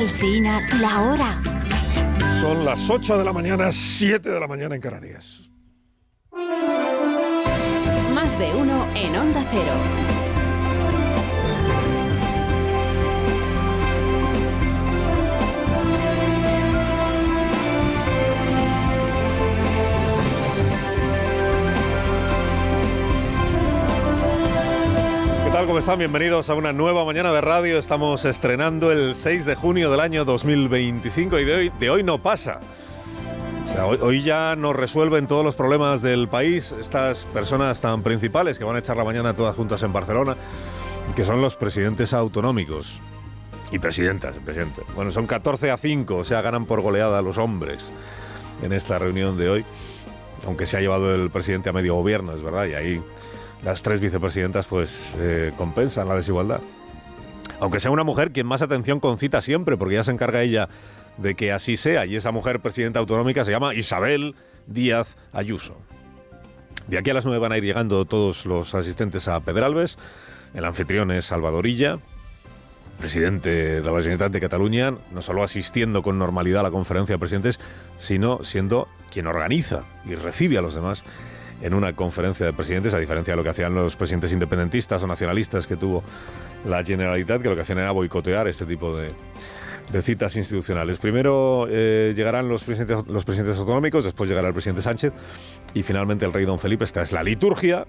Alsina, la hora. Son las 8 de la mañana, 7 de la mañana en Canarias. Más de uno en Onda Cero. ¿Qué tal? ¿Cómo están? Bienvenidos a una nueva mañana de radio. Estamos estrenando el 6 de junio del año 2025 y de hoy no pasa. O sea, hoy ya nos resuelven todos los problemas del país estas personas tan principales que van a echar la mañana todas juntas en Barcelona, que son los presidentes autonómicos y presidentas. Bueno, son 14-5, o sea, ganan por goleada los hombres en esta reunión de hoy, aunque se ha llevado el presidente a medio gobierno, es verdad, y ahí las tres vicepresidentas pues compensan la desigualdad. Aunque sea una mujer quien más atención concita siempre, porque ya se encarga ella de que así sea, y esa mujer presidenta autonómica se llama Isabel Díaz Ayuso. De aquí a las 9 van a ir llegando todos los asistentes a Pedralbes. El anfitrión es Salvador Illa, presidente de la Generalitat de Cataluña, no solo asistiendo con normalidad a la conferencia de presidentes, sino siendo quien organiza y recibe a los demás en una conferencia de presidentes, a diferencia de lo que hacían los presidentes independentistas o nacionalistas que tuvo la Generalitat, que lo que hacían era boicotear este tipo de citas institucionales. Primero llegarán los presidentes autonómicos, después llegará el presidente Sánchez y finalmente el rey don Felipe. Esta es la liturgia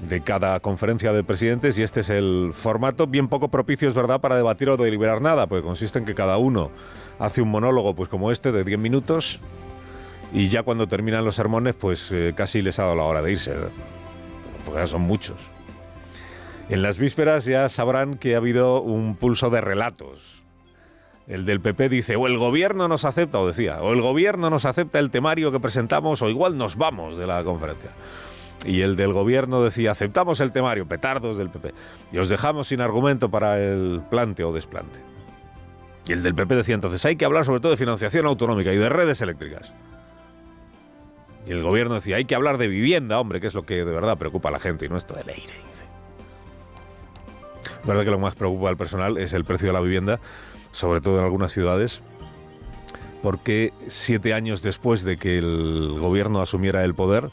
de cada conferencia de presidentes y este es el formato bien poco propicio, es verdad, para debatir o deliberar nada, porque consiste en que cada uno hace un monólogo pues como este de 10 minutos y ya cuando terminan los sermones pues casi les ha dado la hora de irse, porque ya son muchos. En las vísperas ya sabrán que ha habido un pulso de relatos. El del PP dice, o el gobierno nos acepta, o decía, o el gobierno nos acepta el temario que presentamos, o igual nos vamos de la conferencia. Y el del gobierno decía, aceptamos el temario, petardos del PP, y os dejamos sin argumento para el plante o desplante. Y el del PP decía entonces, hay que hablar sobre todo de financiación autonómica y de redes eléctricas. Y el gobierno decía, hay que hablar de vivienda, hombre, que es lo que de verdad preocupa a la gente, y no esto del aire, dice. Es verdad que lo más preocupa al personal es el precio de la vivienda, sobre todo en algunas ciudades, porque 7 años después de que el gobierno asumiera el poder,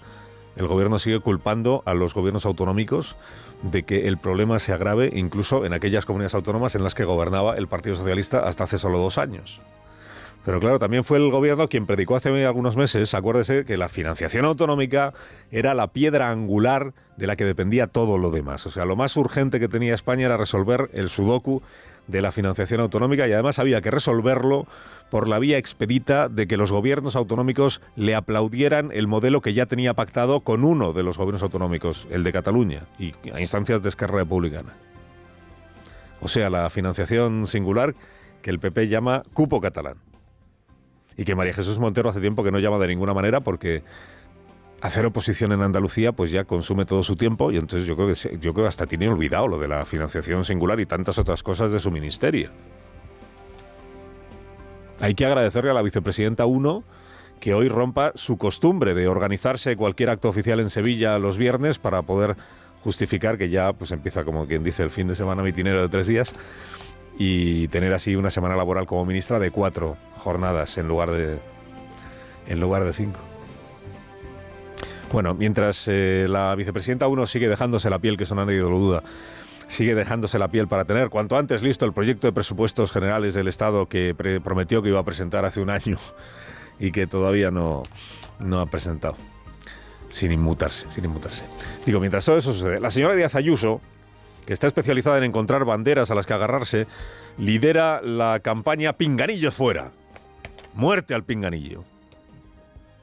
el gobierno sigue culpando a los gobiernos autonómicos de que el problema se agrave incluso en aquellas comunidades autónomas en las que gobernaba el Partido Socialista hasta hace solo 2 años. Pero claro, también fue el gobierno quien predicó hace algunos meses, acuérdese, que la financiación autonómica era la piedra angular de la que dependía todo lo demás. O sea, lo más urgente que tenía España era resolver el sudoku de la financiación autonómica y además había que resolverlo por la vía expedita de que los gobiernos autonómicos le aplaudieran el modelo que ya tenía pactado con uno de los gobiernos autonómicos, el de Cataluña, y a instancias de Esquerra Republicana. O sea, la financiación singular que el PP llama cupo catalán. Y que María Jesús Montero hace tiempo que no llama de ninguna manera porque hacer oposición en Andalucía pues ya consume todo su tiempo y entonces yo creo que hasta tiene olvidado lo de la financiación singular y tantas otras cosas de su ministerio. Hay que agradecerle a la vicepresidenta 1 que hoy rompa su costumbre de organizarse cualquier acto oficial en Sevilla los viernes para poder justificar que ya pues empieza, como quien dice, el fin de semana mitinero de 3 días y tener así una semana laboral como ministra de 4 jornadas en lugar de 5. Bueno, mientras la vicepresidenta 1 sigue dejándose la piel, que eso nadie lo duda, sigue dejándose la piel para tener cuanto antes listo el proyecto de presupuestos generales del Estado que prometió que iba a presentar hace un año y que todavía no ha presentado, sin inmutarse. Digo, mientras todo eso sucede, la señora Díaz Ayuso, que está especializada en encontrar banderas a las que agarrarse, lidera la campaña Pinganillos fuera. Muerte al pinganillo.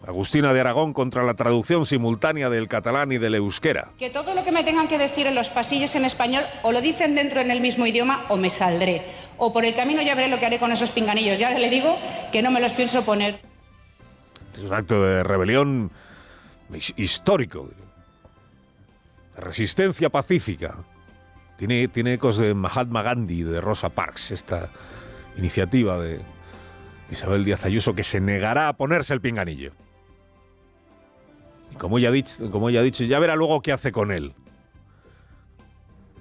Agustina de Aragón contra la traducción simultánea del catalán y del euskera. Que todo lo que me tengan que decir en los pasillos en español o lo dicen dentro en el mismo idioma o me saldré. O por el camino ya veré lo que haré con esos pinganillos. Ya le digo que no me los pienso poner. Es un acto de rebelión histórico, de resistencia pacífica. Tiene ecos de Mahatma Gandhi, de Rosa Parks, esta iniciativa de Isabel Díaz Ayuso, que se negará a ponerse el pinganillo. Y como ella ha dicho, ya verá luego qué hace con él.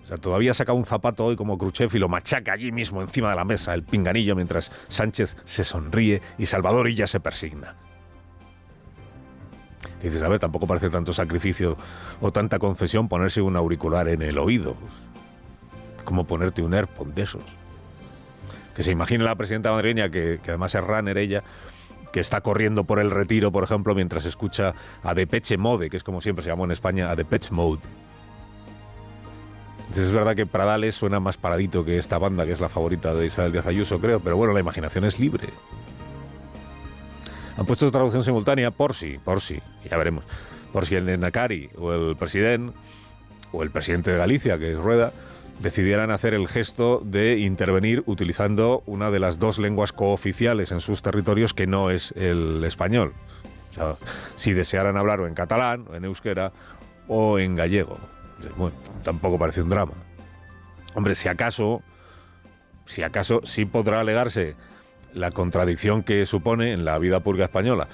O sea, todavía saca un zapato hoy como Khrushchev y lo machaca allí mismo encima de la mesa, el pinganillo, mientras Sánchez se sonríe y Salvador Illa se persigna. Y dices, a ver, tampoco parece tanto sacrificio o tanta concesión ponerse un auricular en el oído, como ponerte un AirPod de esos. Que se imagine la presidenta madrileña, que además es runner ella, que está corriendo por el Retiro, por ejemplo, mientras escucha a Depeche Mode, que es como siempre se llamó en España, a Depeche Mode. Entonces es verdad que Pradales suena más paradito que esta banda, que es la favorita de Isabel Díaz Ayuso, creo, pero bueno, la imaginación es libre. Han puesto traducción simultánea por si, ya veremos, por si el Endacari o el presidente de Galicia, que es Rueda, decidieran hacer el gesto de intervenir utilizando una de las dos lenguas cooficiales en sus territorios que no es el español. O sea, si desearan hablar o en catalán, o en euskera, o en gallego. Bueno, tampoco parece un drama. Hombre, si acaso sí podrá alegarse la contradicción que supone en la vida pública española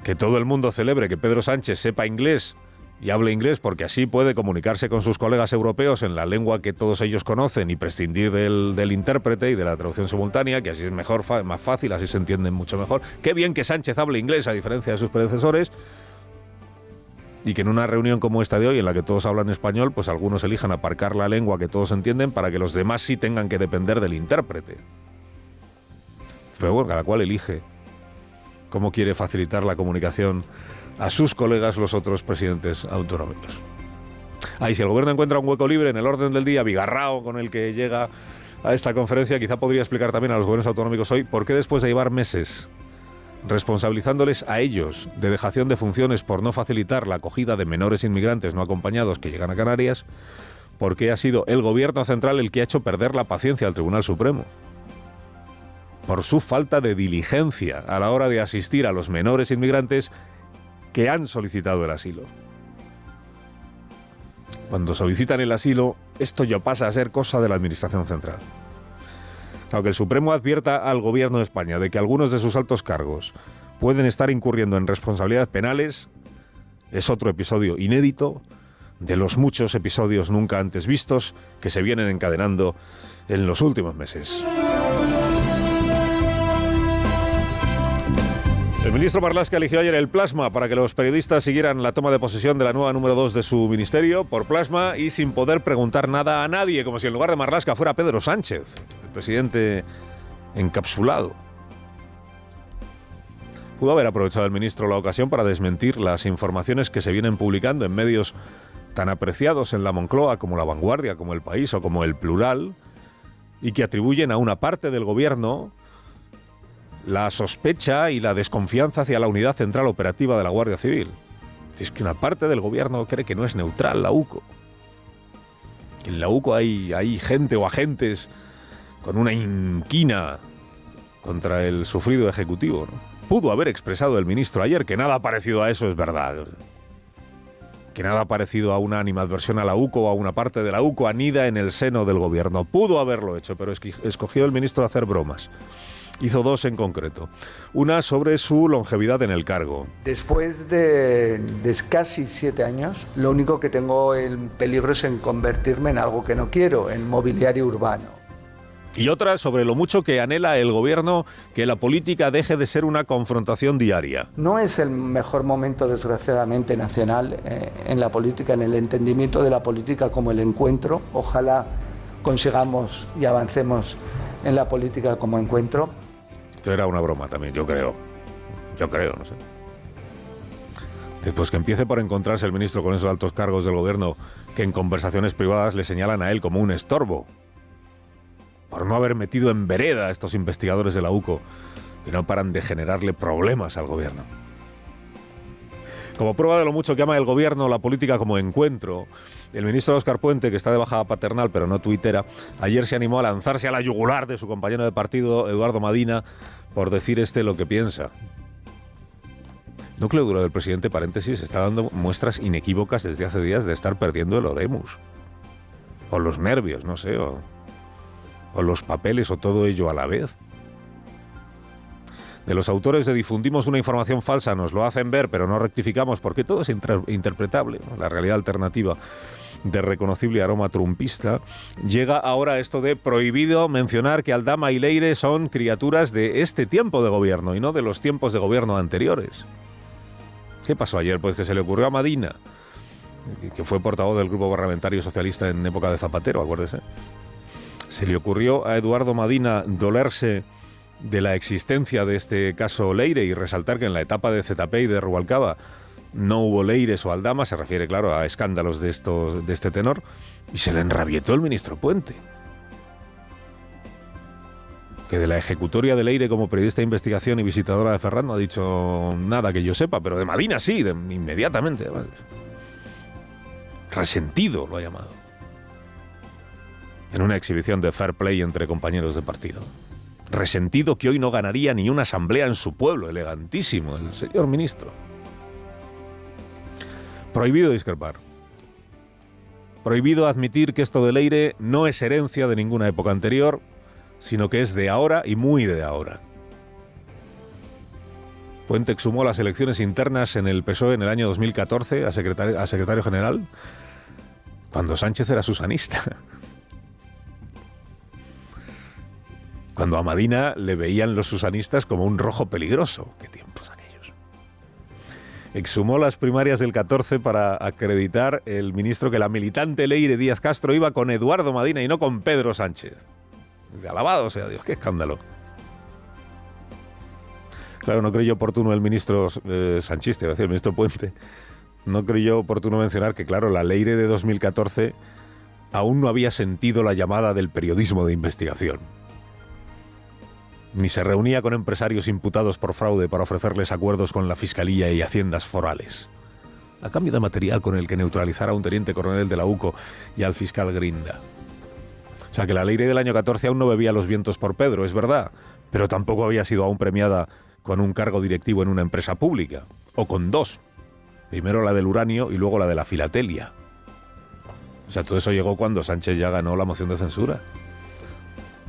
que todo el mundo celebre que Pedro Sánchez sepa inglés y hable inglés porque así puede comunicarse con sus colegas europeos en la lengua que todos ellos conocen y prescindir del intérprete y de la traducción simultánea, que así es mejor, más fácil, así se entienden mucho mejor. Qué bien que Sánchez hable inglés a diferencia de sus predecesores, y que en una reunión como esta de hoy, en la que todos hablan español, pues algunos elijan aparcar la lengua que todos entienden para que los demás sí tengan que depender del intérprete. Pero bueno, cada cual elige cómo quiere facilitar la comunicación a sus colegas los otros presidentes autonómicos. Y si el gobierno encuentra un hueco libre en el orden del día, bigarrao con el que llega a esta conferencia, quizá podría explicar también a los gobiernos autonómicos hoy por qué después de llevar meses responsabilizándoles a ellos de dejación de funciones por no facilitar la acogida de menores inmigrantes no acompañados que llegan a Canarias, por qué ha sido el gobierno central el que ha hecho perder la paciencia al Tribunal Supremo. Por su falta de diligencia a la hora de asistir a los menores inmigrantes que han solicitado el asilo. Cuando solicitan el asilo, esto ya pasa a ser cosa de la Administración Central. Aunque el Supremo advierta al Gobierno de España de que algunos de sus altos cargos pueden estar incurriendo en responsabilidades penales, es otro episodio inédito de los muchos episodios nunca antes vistos que se vienen encadenando en los últimos meses. El ministro Marlaska eligió ayer el plasma para que los periodistas siguieran la toma de posesión de la nueva número 2 de su ministerio por plasma y sin poder preguntar nada a nadie, como si en lugar de Marlaska fuera Pedro Sánchez, el presidente encapsulado. Pudo haber aprovechado el ministro la ocasión para desmentir las informaciones que se vienen publicando en medios tan apreciados en la Moncloa como La Vanguardia, como El País o como El Plural, y que atribuyen a una parte del gobierno la sospecha y la desconfianza hacia la unidad central operativa de la Guardia Civil. Es que una parte del gobierno cree que no es neutral la UCO. Que en la UCO hay gente o agentes con una inquina contra el sufrido ejecutivo, ¿no? Pudo haber expresado el ministro ayer que nada parecido a eso es verdad. Que nada parecido a una animadversión a la UCO o a una parte de la UCO anida en el seno del gobierno. Pudo haberlo hecho, pero escogió el ministro hacer bromas. Hizo dos en concreto. Una sobre su longevidad en el cargo. Después de casi 7 años, lo único que tengo en peligro es en convertirme en algo que no quiero, en mobiliario urbano. Y otra sobre lo mucho que anhela el gobierno que la política deje de ser una confrontación diaria. No es el mejor momento, desgraciadamente, nacional en la política, en el entendimiento de la política como el encuentro. Ojalá consigamos y avancemos en la política como encuentro. Esto era una broma también, yo creo, no sé. Después que empiece por encontrarse el ministro con esos altos cargos del gobierno que en conversaciones privadas le señalan a él como un estorbo, por no haber metido en vereda a estos investigadores de la UCO que no paran de generarle problemas al gobierno. Como prueba de lo mucho que ama el gobierno la política como encuentro, el ministro Óscar Puente, que está de baja paternal pero no tuitera, ayer se animó a lanzarse a la yugular de su compañero de partido, Eduardo Madina, por decir lo que piensa. Núcleo duro del presidente, paréntesis, está dando muestras inequívocas desde hace días de estar perdiendo el oremus. O los nervios, no sé, o los papeles, o todo ello a la vez. de los autores de difundimos una información falsa, nos lo hacen ver, pero no rectificamos porque todo es interpretable, ¿no? La realidad alternativa de reconocible aroma trumpista, llega ahora esto de prohibido mencionar que Aldama y Leire son criaturas de este tiempo de gobierno y no de los tiempos de gobierno anteriores. ¿Qué pasó ayer? Pues que se le ocurrió a Madina, que fue portavoz del grupo parlamentario socialista en época de Zapatero, acuérdese. Se le ocurrió a Eduardo Madina dolerse de la existencia de este caso Leire y resaltar que en la etapa de Zetapé y de Rubalcaba no hubo Leires o Aldama, se refiere, claro, a escándalos de este tenor, y se le enrabietó el ministro Puente. Que de la ejecutoria de Leire como periodista de investigación y visitadora de Ferran no ha dicho nada que yo sepa, pero de Madina sí, inmediatamente. Además. Resentido lo ha llamado. En una exhibición de fair play entre compañeros de partido. Resentido que hoy no ganaría ni una asamblea en su pueblo, elegantísimo, el señor ministro. Prohibido discrepar. Prohibido admitir que esto de Leire no es herencia de ninguna época anterior, sino que es de ahora y muy de ahora. Puente exhumó las elecciones internas en el PSOE en el año 2014 a secretario general, cuando Sánchez era susanista. Cuando a Madina le veían los susanistas como un rojo peligroso. ¡Qué tiempos aquellos! Exhumó las primarias del 14 para acreditar el ministro que la militante Leire Díaz Castro iba con Eduardo Madina y no con Pedro Sánchez. Alabado sea Dios, qué escándalo. Claro, no creyó oportuno el ministro sanchista, iba a decir, el ministro Puente, no creyó oportuno mencionar que, claro, la Leire de 2014 aún no había sentido la llamada del periodismo de investigación. Ni se reunía con empresarios imputados por fraude para ofrecerles acuerdos con la Fiscalía y haciendas forales, a cambio de material con el que neutralizara a un teniente coronel de la UCO y al fiscal Grinda. O sea que la Leire del año 14 aún no bebía los vientos por Pedro, es verdad, pero tampoco había sido aún premiada con un cargo directivo en una empresa pública, o con dos. Primero la del uranio y luego la de la filatelia. O sea, todo eso llegó cuando Sánchez ya ganó la moción de censura.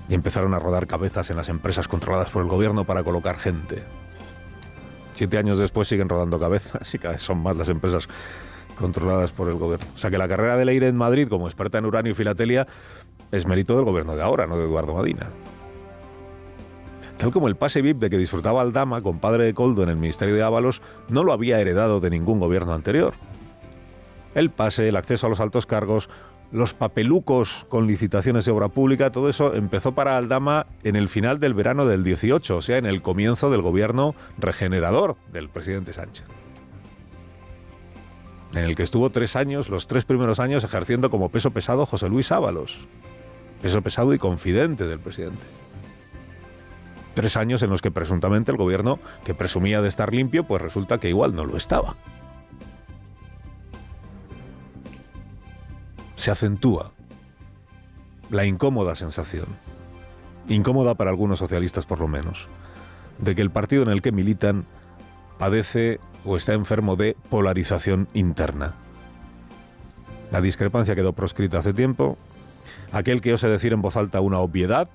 Y empezaron a rodar cabezas en las empresas controladas por el gobierno para colocar gente. 7 años después siguen rodando cabezas y cada vez son más las empresas controladas por el gobierno. O sea que la carrera de Leire en Madrid como experta en uranio y filatelia es mérito del gobierno de ahora, no de Eduardo Madina. Tal como el pase VIP de que disfrutaba Aldama, compadre de Koldo en el Ministerio de Ábalos, no lo había heredado de ningún gobierno anterior. El pase, el acceso a los altos cargos, los papelucos con licitaciones de obra pública, todo eso empezó para Aldama en el final del verano del 18, o sea, en el comienzo del gobierno regenerador del presidente Sánchez. En el que estuvo 3 años, los 3 primeros años, ejerciendo como peso pesado José Luis Ábalos. Peso pesado y confidente del presidente. 3 años en los que presuntamente el gobierno, que presumía de estar limpio, pues resulta que igual no lo estaba. Se acentúa la incómoda sensación, incómoda para algunos socialistas por lo menos, de que el partido en el que militan padece o está enfermo de polarización interna. La discrepancia quedó proscrita hace tiempo. Aquel que ose decir en voz alta una obviedad,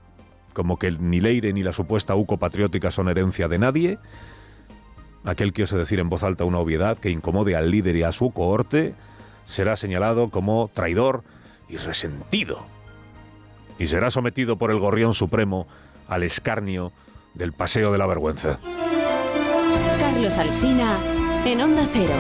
como que ni Leire ni la supuesta UCO patriótica son herencia de nadie, aquel que ose decir en voz alta una obviedad que incomode al líder y a su cohorte, será señalado como traidor y resentido. Y será sometido por el Gorrión Supremo al escarnio del Paseo de la Vergüenza. Carlos Alsina en Onda Cero.